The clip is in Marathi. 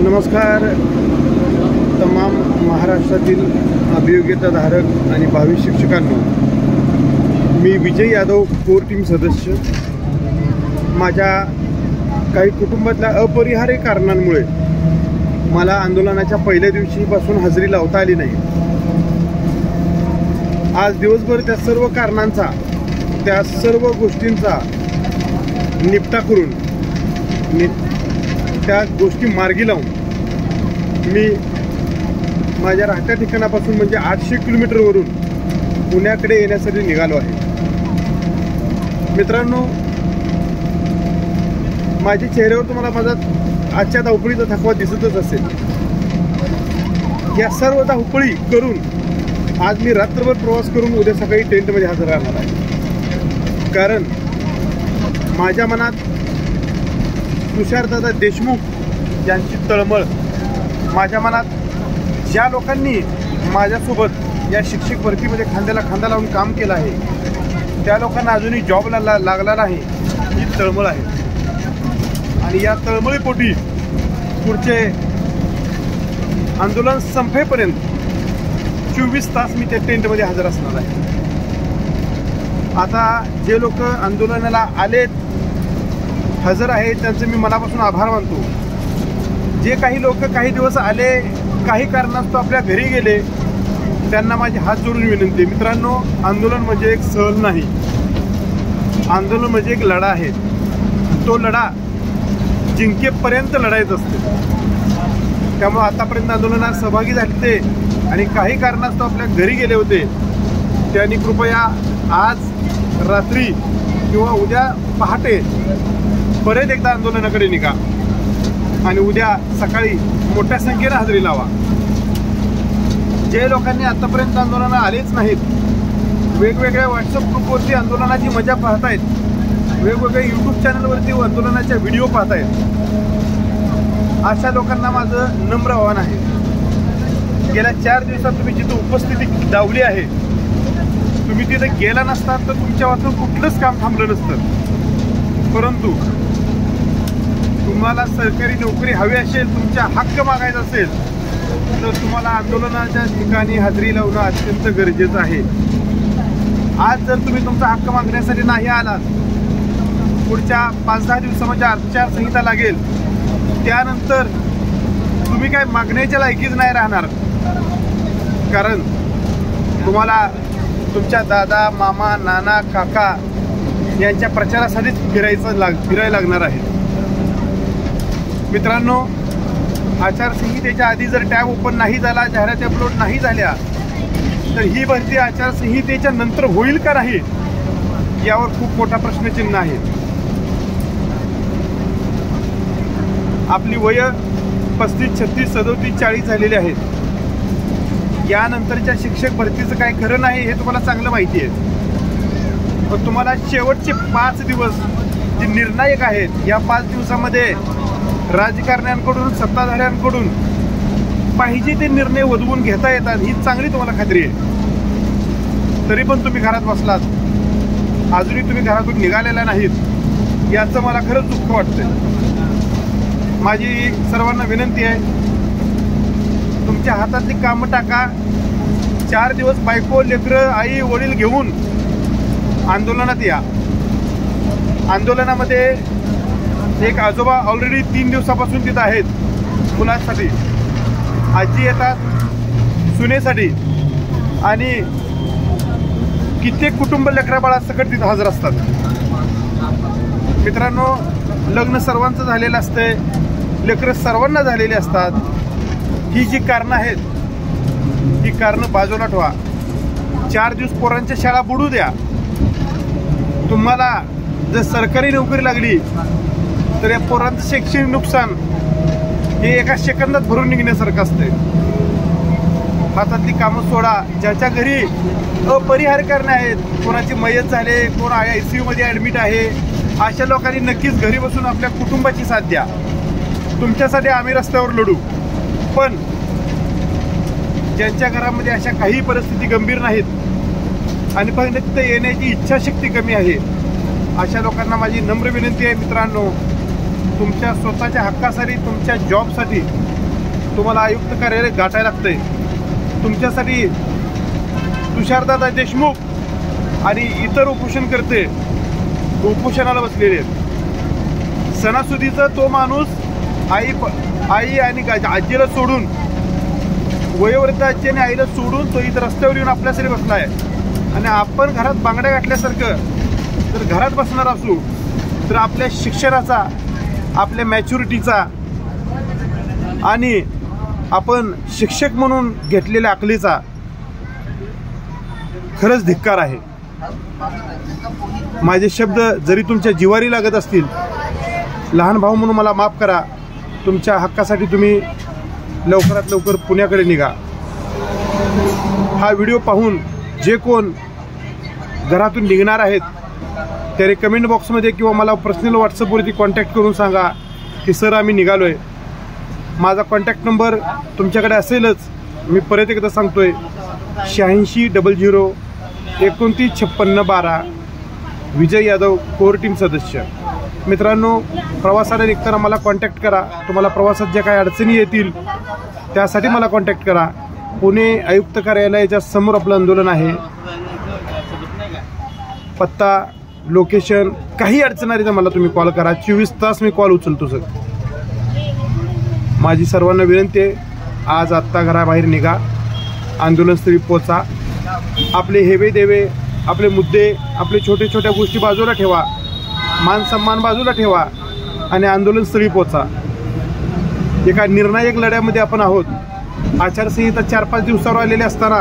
नमस्कार तमाम महाराष्ट्रातील अभियोग्यताधारक आणि भावी शिक्षकांनो, मी विजय यादव कोर टीम सदस्य। माझ्या काही कुटुंबातल्या अपरिहार्य कारणांमुळे मला आंदोलनाच्या पहिल्या दिवशीपासून हजेरी लावता आली नाही। आज दिवसभर त्या सर्व कारणांचा, त्या सर्व गोष्टींचा निपटा करून त्या गोष्टी मार्गी लावून मी माझ्या राहत्या ठिकाणापासून म्हणजे 800 किलोमीटरवरून पुण्याकडे येण्यासाठी निघालो आहे। मित्रांनो, माझ्या चेहऱ्यावर तुम्हाला माझा आजच्या धावपळीचा थकवा दिसतच असेल। या सर्व धावपळी करून आज मी रात्रभर प्रवास करून उद्या सकाळी टेंटमध्ये हजर राहणार आहे। कारण माझ्या मनात तुषारदादा देशमुख यांची तळमळ, माझ्या मनात ज्या लोकांनी माझ्यासोबत या शिक्षक भरतीमध्ये खांद्याला खांदा लावून काम केलं आहे, त्या लोकांना अजूनही जॉबला लागला नाही, ही तळमळ आहे। आणि या तळमळीपोटी पुढचे आंदोलन संपेपर्यंत 24 तास मी त्या टेंटमध्ये हजर असणार आहे। आता जे लोक आंदोलनाला आलेत, हजर आहेत, त्यांचे मी मनापासून आभार मानतो। जे काही लोक काही दिवस आले, काही कारणास्तव आपल्या घरी गेले, त्यांना माझे हात जोडून विनंती। मित्रांनो, आंदोलन म्हणजे एक सहल नाही, आंदोलन म्हणजे एक लढा आहे। तो लढा जिंकेपर्यंत लढायचं असते। त्यामुळे आतापर्यंत आंदोलनात सहभागी झाले ते आणि काही कारणास्तव आपल्या घरी गेले होते, त्यांनी कृपया आज रात्री किंवा उद्या पहाटे परत एकदा आंदोलनाकडे निघा आणि उद्या सकाळी मोठ्या संख्येने हजेरी लावा। जे लोकांनी आतापर्यंत आंदोलनाला आलेच नाहीत, वेगवेगळ्या व्हॉट्सअप ग्रुपवरती आंदोलनाची मजा पाहतायत, वेगवेगळ्या यूट्यूब चॅनलवरती आंदोलनाच्या व्हिडिओ पाहतायत, अशा लोकांना माझं नम्र आव्हान आहे। गेल्या 4 दिवसात तुम्ही जिथं उपस्थिती लावली आहे, तुम्ही तिथे गेला नसतात तर तुमच्या वाचून कुठलंच काम थांबलं नसतं। परंतु तुम्हाला सरकारी नोकरी हवी असेल, तुमचा हक्क मागायचा असेल, तर तुम्हाला आंदोलनाच्या ठिकाणी हजेरी लावणं अत्यंत गरजेचं आहे। आज जर तुम्ही तुमचा हक्क मागण्यासाठी नाही आलात, पुढच्या 5-10 दिवसामध्ये आचारसंहिता लागेल, त्यानंतर तुम्ही काय मागण्याच्या लायकीच नाही राहणार। कारण तुम्हाला तुमच्या दादा, मामा, नाना, काका यांच्या प्रचारासाठीच फिरायला लागणार आहे। मित्रांनो, आचारसंहितेच्या आधी जर टॅब ओपन नाही झाला, जाहिराती अपलोड नाही झाल्या, तर ही भरती आचारसंहितेच्या नंतर होईल का नाही, यावर खूप मोठा प्रश्नचिन्ह आहे। आपली वय 35, 36, 37, 40 झालेली आहेत। यानंतरच्या शिक्षक भरतीचं काय खरं नाही हे तुम्हाला चांगलं माहिती आहे। पण तुम्हाला शेवटचे 5 दिवस जे निर्णायक आहेत, या 5 दिवसामध्ये राजकारण्यांकडून, सत्ताधाऱ्यांकडून पाहिजे ते निर्णय वधवून घेता येतात, ही चांगली तुम्हाला खात्री आहे। तरी पण तुम्ही घरात बसलात, अजूनही तुम्ही घरातून निघालेला नाहीत, याचं मला खरंच दुःख वाटतंय। माझी सर्वांना विनंती आहे, तुमच्या हातातली कामं टाका, 4 दिवस बायको, लेकरं, आई, वडील घेऊन आंदोलनात या। आंदोलनामध्ये एक आजोबा ऑलरेडी 3 दिवसापासून तिथं आहेत मुलांसाठी, आजी येतात सुनेसाठी, आणि कित्येक कुटुंब लेकराबाळासकट तिथं हजर असतात। मित्रांनो, लग्न सर्वांचं झालेलं असतंय, लेकरं सर्वांना झालेली असतात। ही जी कारणं आहेत, ही कारणं बाजूला ठेवा। 4 दिवस पोरांच्या शाळा बुडू द्या। तुम्हाला जर सरकारी नोकरी लागली तर या पोरांचं शैक्षणिक नुकसान हे एका सेकंदात भरून निघण्यासारखं असतंय। हातातली कामं सोडा। ज्याच्या घरी अपरिहार्य कारणे आहेत, कोणाची मयत झाले, कोण ICU मध्ये ॲडमिट आहे, अशा लोकांनी नक्कीच घरी बसून आपल्या कुटुंबाची साथ द्या। तुमच्यासाठी आम्ही रस्त्यावर लढू, पण ज्यांच्या घरामध्ये अशा काही परिस्थिती गंभीर नाहीत आणि फक्त तिथे येण्याची इच्छाशक्ती कमी आहे, अशा लोकांना माझी नम्र विनंती आहे। मित्रांनो, तुमच्या स्वतःच्या हक्कासाठी, तुमच्या जॉबसाठी तुम्हाला आयुक्त कार्यालय गाठायला लागतंय. तुमच्यासाठी तुषारदादा देशमुख आणि इतर उपोषणकर्ते उपोषणाला बसलेले आहेत. सणासुदीचा तो माणूस आई आणि आजीला सोडून, वयोवृद्ध आजी आणि आईला सोडून तो इथं रस्त्यावर येऊन आपल्यासाठी बसला आहे. आणि आपण घरात बांगड्या गाठल्यासारखं जर घरात बसणार असू तर आपल्या शिक्षणाचा, आपल्या मॅच्युरिटीचा आणि आपण शिक्षक म्हणून घेतलेल्या अकलीचा खरंच धिक्कार आहे. माझे शब्द जरी तुमच्या जिवारी लागत असतील, लहान भाऊ म्हणून मला माफ करा. तुमच्या हक्कासाठी तुम्ही लवकरात लवकर पुण्याकडे निघा. हा व्हिडिओ पाहून जे कोण घरातून निघणार आहेत त्याने कमेंट बॉक्समध्ये किंवा मला पर्सनल व्हॉट्सअपवरती कॉन्टॅक्ट करून सांगा की सर आम्ही निघालो आहे. माझा कॉन्टॅक्ट नंबर तुमच्याकडे असेलच. मी परत एकदा सांगतोय, 8600 295612. विजय यादव, कोर टीम सदस्य. मित्रांनो, प्रवासाला निघताना मला कॉन्टॅक्ट करा. तुम्हाला प्रवासात ज्या काही अडचणी येतील त्यासाठी मला कॉन्टॅक्ट करा. पुणे आयुक्त कार्यालयाच्या समोर आपलं आंदोलन आहे. पत्ता, लोकेशन, काही अडचण आली तर मला तुम्ही कॉल करा. 24 तास मी कॉल उचलतो सर. माझी सर्वांना विनंती आहे, आज आत्ता घराबाहेर निघा, आंदोलनस्थळी पोचा. आपले हेवे देवे, आपले मुद्दे, आपले छोटे छोट्या गोष्टी बाजूला ठेवा, मान सन्मान बाजूला ठेवा आणि आंदोलनस्थळी पोचा. एका निर्णायक लढ्यामध्ये आपण आहोत. आचारसंहिता 4-5 दिवसावर आलेली असताना